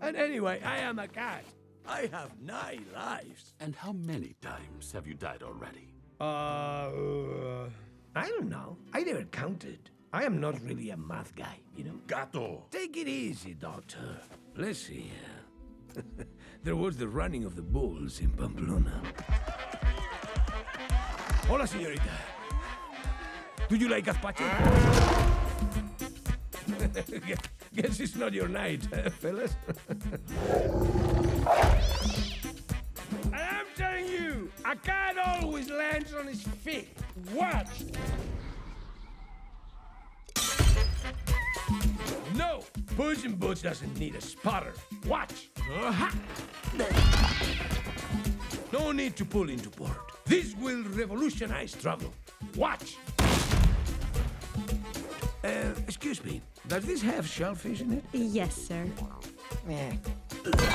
And anyway, I am a cat. I have 9 lives. And how many times have you died already? I don't know. I never counted. I am not really a math guy, you know? Gato! Take it easy, doctor. Let's see. There was the running of the bulls in Pamplona. Hola, señorita. Do you like gazpacho? Guess it's not your night, fellas. And I'm telling you, a cat always lands on his feet. Watch! No! Puss in Boots doesn't need a spotter. Watch! No need to pull into port. This will revolutionize travel. Watch! Excuse me, does this have shellfish in it? Yes, sir.